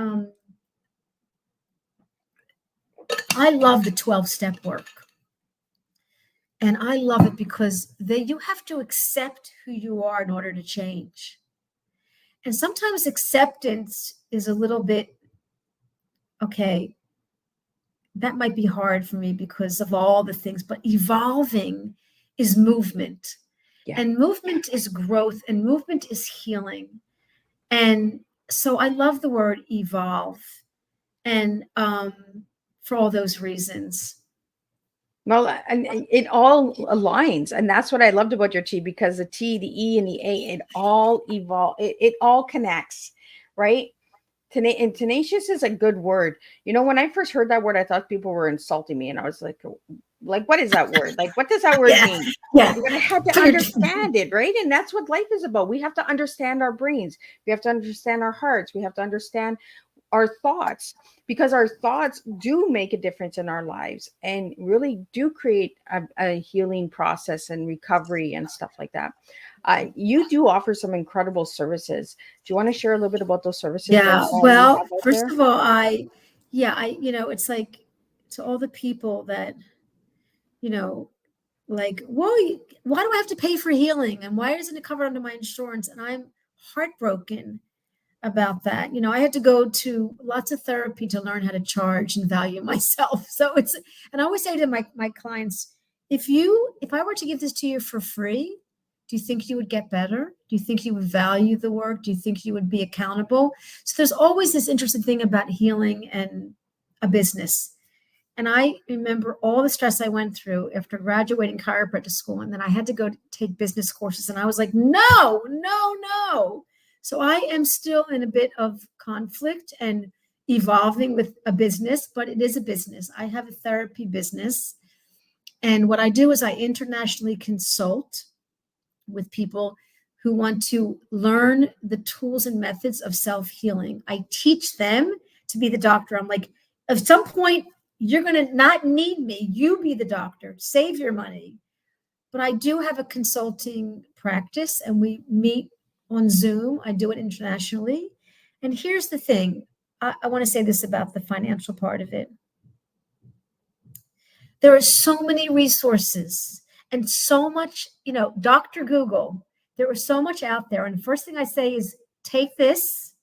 I love the 12-step work. And I love it because you have to accept who you are in order to change. And sometimes acceptance is a little bit, okay, that might be hard for me because of all the things, but evolving is movement. yeah. And movement is growth and movement is healing. And so I love the word evolve. And for all those reasons. Well, and it all aligns, and that's what I loved about your T, because the T, the E, and the A, it all evolve. It all connects, right? And tenacious is a good word. When I first heard that word, I thought people were insulting me, and I was like, what is that word? Like, what does that word Yeah, mean? yeah. But I had to understand it, right? And that's what life is about. We have to understand our brains. We have to understand our hearts. We have to understand our thoughts, because our thoughts do make a difference in our lives and really do create a healing process and recovery and stuff like that. You do offer some incredible services. Do you want to share a little bit about those services Yeah. that you Well, have out first there? of all, it's like to all the people that, like, well, why do I have to pay for healing? And why isn't it covered under my insurance? And I'm heartbroken about that. I had to go to lots of therapy to learn how to charge and value myself. And I always say to my clients, if I were to give this to you for free, do you think you would get better? Do you think you would value the work? Do you think you would be accountable? So there's always this interesting thing about healing and a business. And I remember all the stress I went through after graduating chiropractic school. And then I had to go take business courses. And I was like, no, no, no. So I am still in a bit of conflict and evolving with a business, but it is a business. I have a therapy business. And what I do is I internationally consult with people who want to learn the tools and methods of self-healing. I teach them to be the doctor. I'm like, at some point, you're going to not need me. You be the doctor. Save your money. But I do have a consulting practice and we meet on Zoom. I do it internationally. And here's the thing. I want to say this about the financial part of it. There are so many resources and so much, Dr. Google, there was so much out there. And the first thing I say is take this,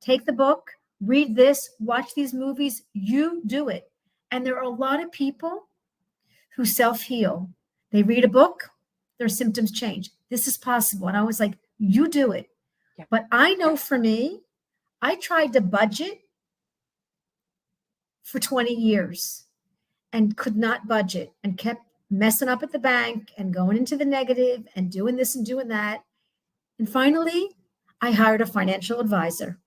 take the book, read this, watch these movies, you do it. And there are a lot of people who self-heal. They read a book, their symptoms change. This is possible. And I was like, you do it. Yeah. But I know for me, I tried to budget for 20 years and could not budget and kept messing up at the bank and going into the negative and doing this and doing that. And finally, I hired a financial advisor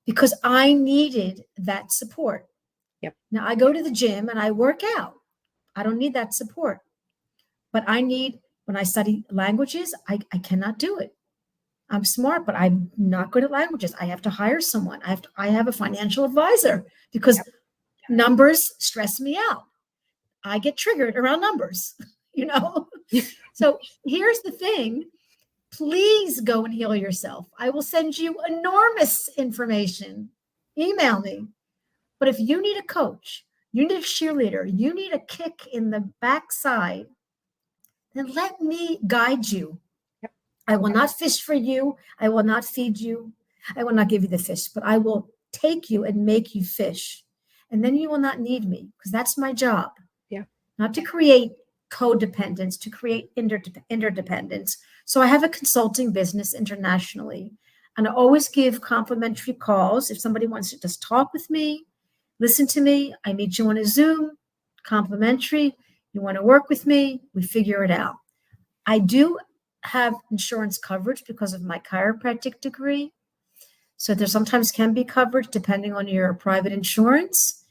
because I needed that support. Yep. Now I go to the gym and I work out. I don't need that support. But when I study languages, I cannot do it. I'm smart, but I'm not good at languages. I have to hire someone. I have a financial advisor because numbers stress me out. I get triggered around numbers, So here's the thing. Please go and heal yourself. I will send you enormous information. Email me. But if you need a coach, you need a cheerleader, you need a kick in the backside, then let me guide you. Yep. I will not fish for you. I will not feed you. I will not give you the fish, but I will take you and make you fish. And then you will not need me, because that's my job. Yeah. Not to create codependence, to create interdependence. So I have a consulting business internationally, and I always give complimentary calls. If somebody wants to just talk with me, listen to me, I meet you on a Zoom, complimentary. You want to work with me, we figure it out. I do have insurance coverage because of my chiropractic degree. So there sometimes can be coverage depending on your private insurance.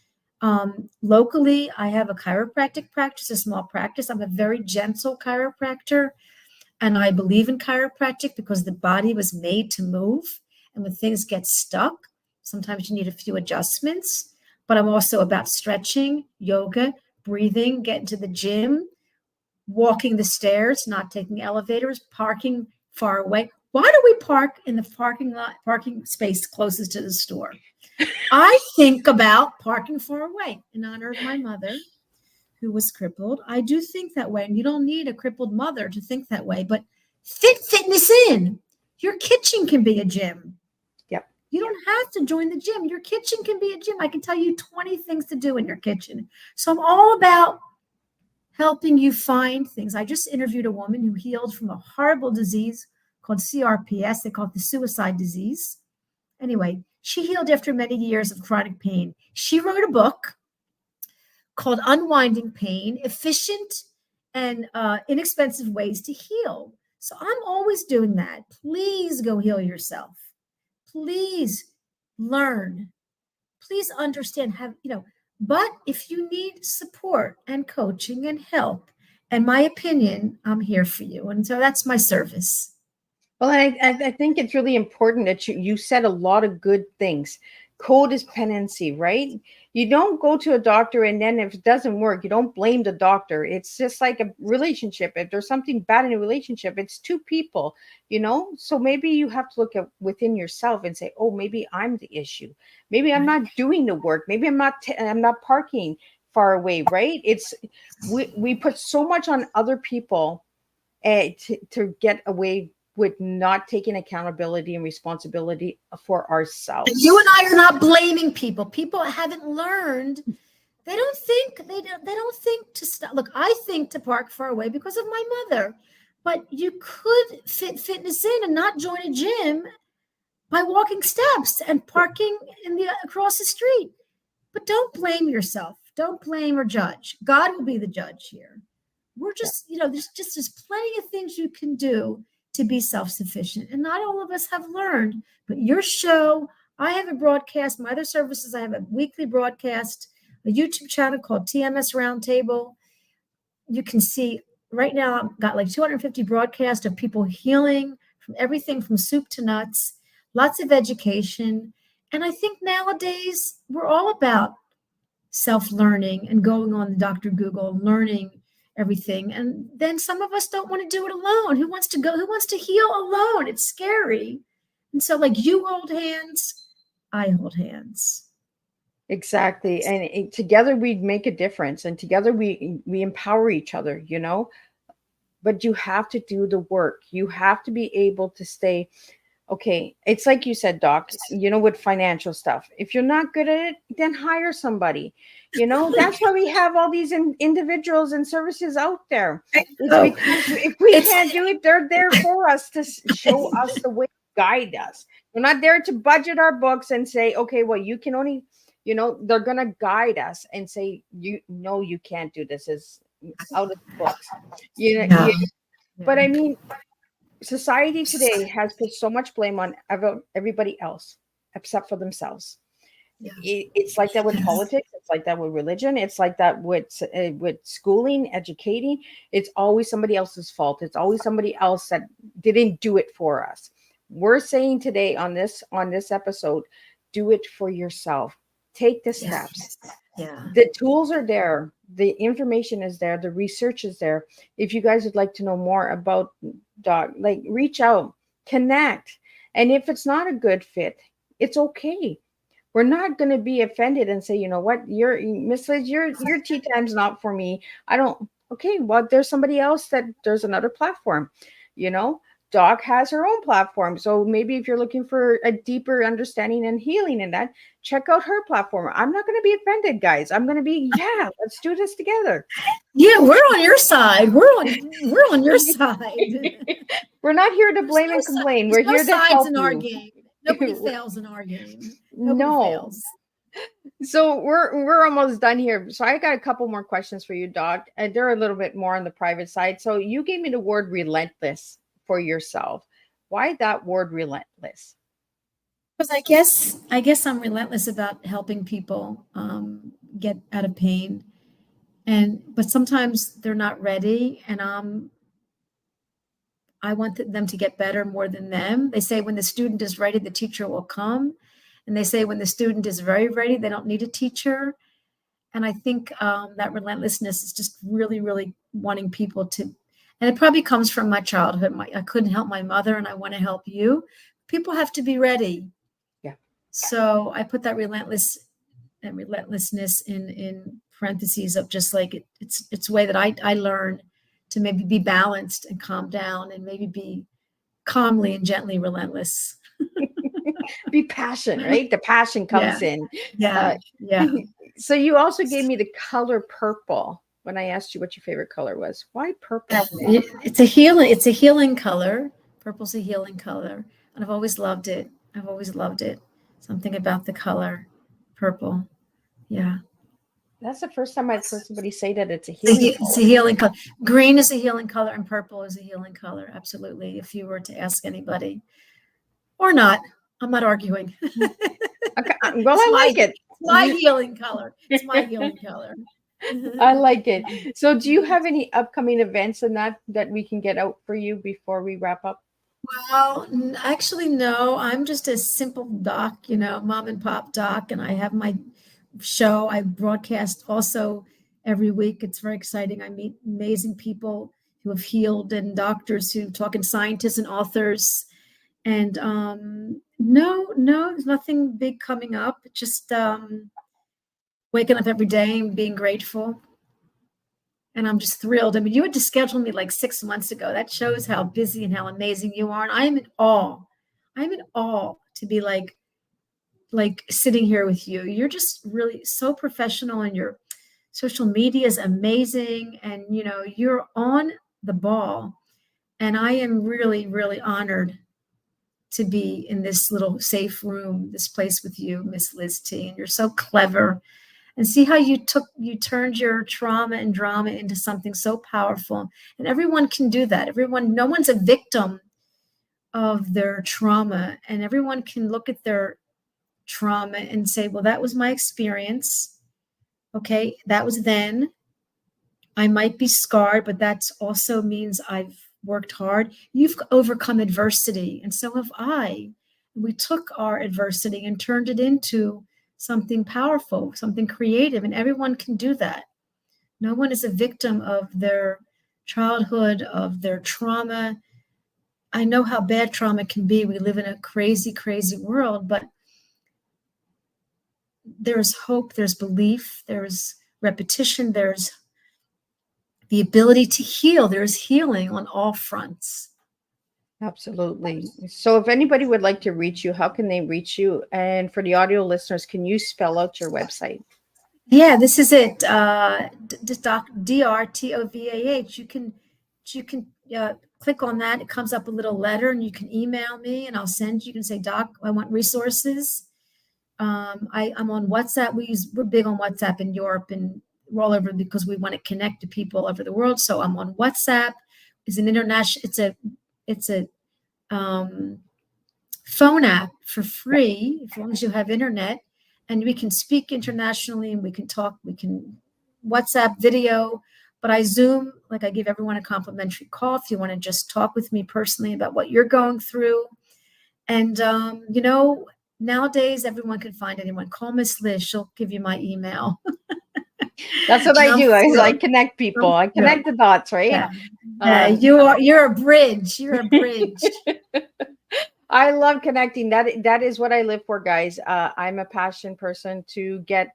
Locally, I have a chiropractic practice, a small practice. I'm a very gentle chiropractor, and I believe in chiropractic because the body was made to move. And when things get stuck, sometimes you need a few adjustments. But I'm also about stretching, yoga, breathing, getting to the gym, walking the stairs, not taking elevators, parking far away. Why do we park in the parking space closest to the store? I think about parking far away in honor of my mother, who was crippled. I do think that way. And you don't need a crippled mother to think that way, but fitness in. Your kitchen can be a gym. Yep. You don't have to join the gym. Your kitchen can be a gym. I can tell you 20 things to do in your kitchen. So I'm all about helping you find things. I just interviewed a woman who healed from a horrible disease called CRPS. They call it the suicide disease. Anyway, she healed after many years of chronic pain. She wrote a book called Unwinding Pain, Efficient and Inexpensive Ways to Heal. So I'm always doing that. Please go heal yourself. Please learn. Please understand, but if you need support and coaching and help, and my opinion, I'm here for you. And so that's my service. Well, I think it's really important that you said a lot of good things. Codependency, right? You don't go to a doctor and then if it doesn't work, you don't blame the doctor. It's just like a relationship. If there's something bad in a relationship, it's two people, So maybe you have to look at within yourself and say, oh, maybe I'm the issue. Maybe I'm not doing the work. Maybe I'm not parking far away, right? It's we put so much on other people to get away with not taking accountability and responsibility for ourselves. You and I are not blaming people. People haven't learned. They don't think to stop. Look, I think to park far away because of my mother, but you could fit fitness in and not join a gym by walking steps and parking across the street. But don't blame yourself. Don't blame or judge. God will be the judge here. We're just, there's plenty of things you can do to be self-sufficient. And not all of us have learned, but your show, I have a broadcast, my other services, I have a weekly broadcast, a YouTube channel called TMS Roundtable. You can see right now, I've got like 250 broadcasts of people healing from everything from soup to nuts, lots of education. And I think nowadays we're all about self-learning and going on the Dr. Google, learning everything. And then some of us don't want to do it alone. Who wants to heal alone? It's scary. And so like you hold hands, I hold hands. Exactly. And together we make a difference, and together we empower each other, but you have to do the work. You have to be able to stay. Okay. It's like you said, Doc, with financial stuff, if you're not good at it, then hire somebody. That's why we have all these individuals and services out there. If we can't do it, they're there for us to show us the way, guide us. We're not there to budget our books and say, okay, well, you can only, they're going to guide us and say, you can't do this. Is out of the books. But I mean, society today has put so much blame on everybody else except for themselves. Yeah. It's like that with politics. It's like that with religion. It's like that with schooling, educating. It's always somebody else's fault. It's always somebody else that didn't do it for us. We're saying today on this episode, do it for yourself. Take the steps. Yeah. The tools are there. The information is there. The research is there. If you guys would like to know more about Doc, reach out, connect. And if it's not a good fit, it's okay. We're not going to be offended and say, you know what, Miss Liz, your tea time's not for me. I don't Okay, well, there's somebody else there's another platform, you know. Doc has her own platform. So maybe if you're looking for a deeper understanding and healing in that, check out her platform. I'm not going to be offended, guys. I'm going to be, yeah, let's do this together. Yeah, we're on your side. We're on your side. We're not here to blame and complain. We're There's no here to sides help in our you. game. Nobody fails in our game. Nobody No. fails. So we're almost done here. So I got a couple more questions for you, Doc. And they're a little bit more on the private side. So you gave me the word relentless for yourself. Why that word relentless? Because I guess I'm relentless about helping people get out of pain, but sometimes they're not ready, and I want them to get better more than them. They say when the student is ready, the teacher will come, and they say when the student is very ready, they don't need a teacher. And I think that relentlessness is just really, really wanting people to, and it probably comes from my childhood. I couldn't help my mother, and I want to help you. People have to be ready. Yeah. So I put that relentlessness in parentheses of just like it's a way that I learn to maybe be balanced and calm down and maybe be calmly and gently relentless. Be passion, right? The passion comes in. Yeah. Yeah. So you also gave me the color purple when I asked you what your favorite color was. Why purple? It's a healing color. Purple's a healing color. And I've always loved it. Something about the color purple. Yeah. That's the first time I've heard somebody say that it's a healing color. It's a healing color. Green is a healing color and purple is a healing color. Absolutely. If you were to ask anybody or not, I'm not arguing. Okay. Well, I like it. It's my healing color. It's my healing color. I like it. So do you have any upcoming events in that we can get out for you before we wrap up? Well, actually, no. I'm just a simple doc, mom and pop doc, and I have my show. I broadcast also every week. It's very exciting. I meet amazing people who have healed and doctors who talk and scientists and authors. And no, there's nothing big coming up. Just waking up every day and being grateful. And I'm just thrilled. I mean, you had to schedule me like 6 months ago. That shows how busy and how amazing you are. And I am in awe. I'm in awe to be like sitting here with you. You're just really so professional, and your social media is amazing. And, you're on the ball. And I am really, really honored to be in this little safe room, this place with you, Miss Liz T. And you're so clever. And see how you turned your trauma and drama into something so powerful. And everyone can do that. No one's a victim of their trauma. And everyone can look at their trauma and say, well, that was my experience. Okay, that was then. I might be scarred, but that also means I've worked hard. You've overcome adversity, and so have I. We took our adversity and turned it into something powerful, something creative, and everyone can do that. No one is a victim of their childhood, of their trauma. I know how bad trauma can be. We live in a crazy, crazy world, but there's hope, there's belief, there's repetition, there's the ability to heal. There's healing on all fronts. Absolutely. So if anybody would like to reach you, how can they reach you? And for the audio listeners, can you spell out your website? Yeah, this is it. Doc DRTOVAH. You can click on that. It comes up a little letter, and you can email me, and I'll send you. You can say, Doc, I want resources. I'm on WhatsApp. We're big on WhatsApp in Europe, and we're all over because we want to connect to people all over the world. So I'm on WhatsApp. It's an international. It's a phone app for free as long as you have internet, and we can speak internationally, and we can talk. We can WhatsApp video, but I Zoom. Like, I give everyone a complimentary call if you want to just talk with me personally about what you're going through. And nowadays everyone can find anyone. Call Miss Liz; she'll give you my email. That's what I do. I connect people. I connect the dots, right? Yeah. You're a bridge. You're a bridge. I love connecting. That is what I live for, guys. I'm a passion person to get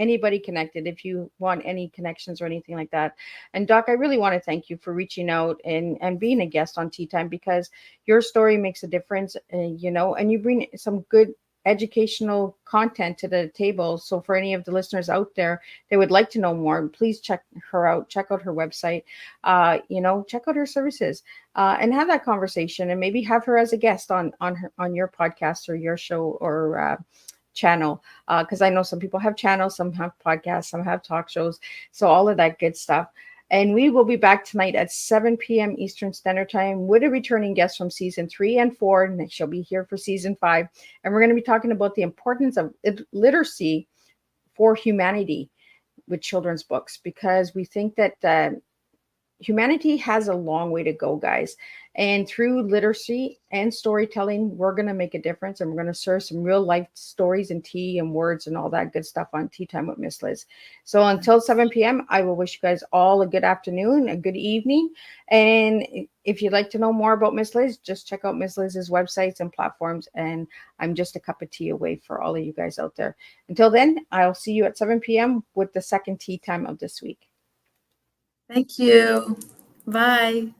anybody connected, if you want any connections or anything like that. And Doc, I really want to thank you for reaching out and being a guest on Tea Time, because your story makes a difference, and you bring some good educational content to the table. So for any of the listeners out there that would like to know more, please check her out, check out her website, check out her services, and have that conversation, and maybe have her as a guest on your podcast or your show or channel, because I know some people have channels, some have podcasts, some have talk shows, so all of that good stuff. And we will be back tonight at 7 p.m. Eastern Standard Time with a returning guest from season 3 and 4, and she'll be here for season 5. And we're going to be talking about the importance of literacy for humanity with children's books, because we think that humanity has a long way to go, guys. And through literacy and storytelling, we're going to make a difference, and we're going to serve some real life stories and tea and words and all that good stuff on Tea Time with Miss Liz. So until 7 p.m., I will wish you guys all a good afternoon, a good evening. And if you'd like to know more about Miss Liz, just check out Miss Liz's websites and platforms. And I'm just a cup of tea away for all of you guys out there. Until then, I'll see you at 7 p.m. with the second Tea Time of this week. Thank you. Bye.